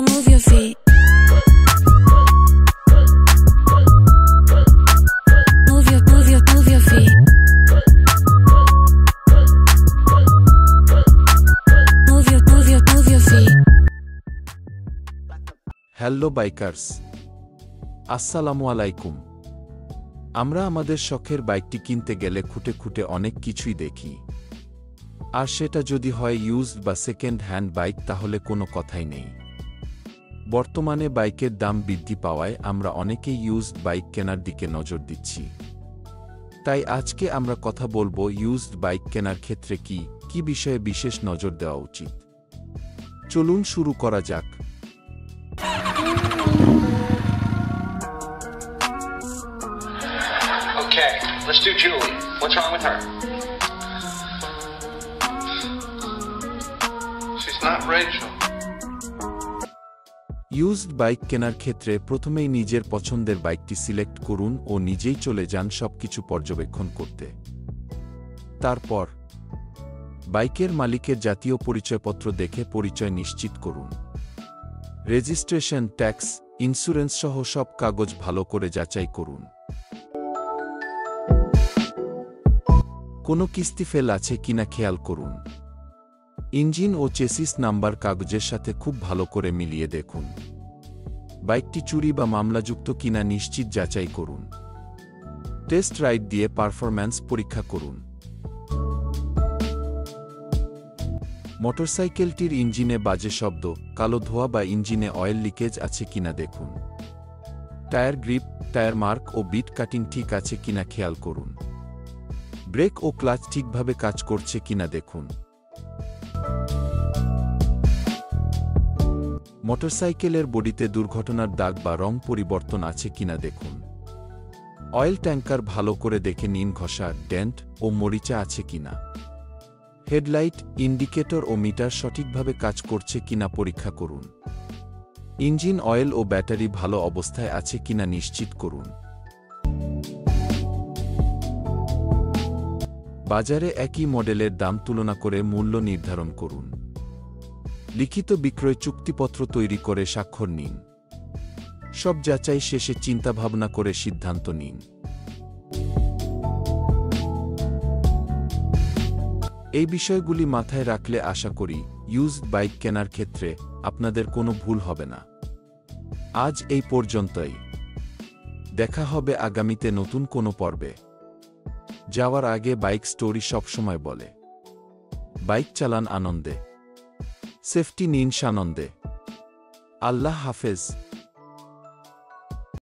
move your feet. Move your feet. Move your feet. Hello bikers, আসসালামু আলাইকুম। আমরা আমাদের শখের বাইকটি কিনতে গেলে খুঁটে খুঁটে অনেক কিছুই দেখি, আর সেটা যদি হয় ইউজড বা সেকেন্ড হ্যান্ড বাইক তাহলে কোনো কথাই নেই। বর্তমানে বাইকের দাম বৃদ্ধি পাওয়ায় আমরা অনেকেই ইউজড বাইক কেনার দিকে নজর দিচ্ছি। তাই আজকে আমরা কথা বলবো ইউজড বাইক কেনার ক্ষেত্রে কি বিষয়ে বিশেষ নজর দেওয়া উচিত। চলুন শুরু করা যাক। Okay, let's do Julie. What's wrong with her? She's not Rachel. Used bike কেনার ক্ষেত্রে প্রথমেই নিজের পছন্দের বাইকটি সিলেক্ট করুন ও নিজেই চলে যান সবকিছু পর্যবেক্ষণ করতে। তারপর বাইকের মালিকের জাতীয় পরিচয়পত্র দেখে পরিচয় নিশ্চিত করুন। রেজিস্ট্রেশন, ট্যাক্স, ইন্স্যুরেন্স সহ সব কাগজ ভালো করে যাচাই করুন। কোনো কিস্তি ফেল আছে কিনা খেয়াল করুন। ইঞ্জিন ও চেসিস নাম্বার কাগজের সাথে খুব ভালো করে মিলিয়ে দেখুন। বাইকটি চুরি বা মামলাযুক্ত কিনা নিশ্চিত যাচাই করুন। টেস্ট রাইড দিয়ে পারফরম্যান্স পরীক্ষা করুন। মোটরসাইকেলটির ইঞ্জিনে বাজে শব্দ, কালো ধোঁয়া বা ইঞ্জিনে অয়েল লিকেজ আছে কিনা দেখুন। টায়ার গ্রিপ, টায়ার মার্ক ও বিট কাটিং ঠিক আছে কিনা খেয়াল করুন। ব্রেক ও ক্লাচ ঠিকভাবে কাজ করছে কিনা দেখুন। মোটরসাইকেলের বডিতে দুর্ঘটনার দাগ বা রং পরিবর্তন আছে কিনা দেখুন। অয়েল ট্যাঙ্কার ভালো করে দেখে নিন ঘষা, ডেন্ট ও মরিচা আছে কিনা। হেডলাইট, ইন্ডিকেটর ও মিটার সঠিকভাবে কাজ করছে কিনা পরীক্ষা করুন। ইঞ্জিন অয়েল ও ব্যাটারি ভালো অবস্থায় আছে কিনা নিশ্চিত করুন। বাজারে একই মডেলের দাম তুলনা করে মূল্য নির্ধারণ করুন। লিখিত বিক্রয় চুক্তিপত্র তৈরি করে স্বাক্ষর নিন। সব যাচাই শেষে চিন্তাভাবনা করে সিদ্ধান্ত নিন। এই বিষয়গুলি মাথায় রাখলে আশা করি ইউজড বাইক কেনার ক্ষেত্রে আপনাদের কোনো ভুল হবে না। আজ এই পর্যন্তই। দেখা হবে আগামীতে নতুন কোনো পর্বে। যাওয়ার আগে বাইক স্টোরি সবসময় বলে, বাইক চালান আনন্দে, সেফটি নিন সানন্দে। আল্লাহ হাফেজ।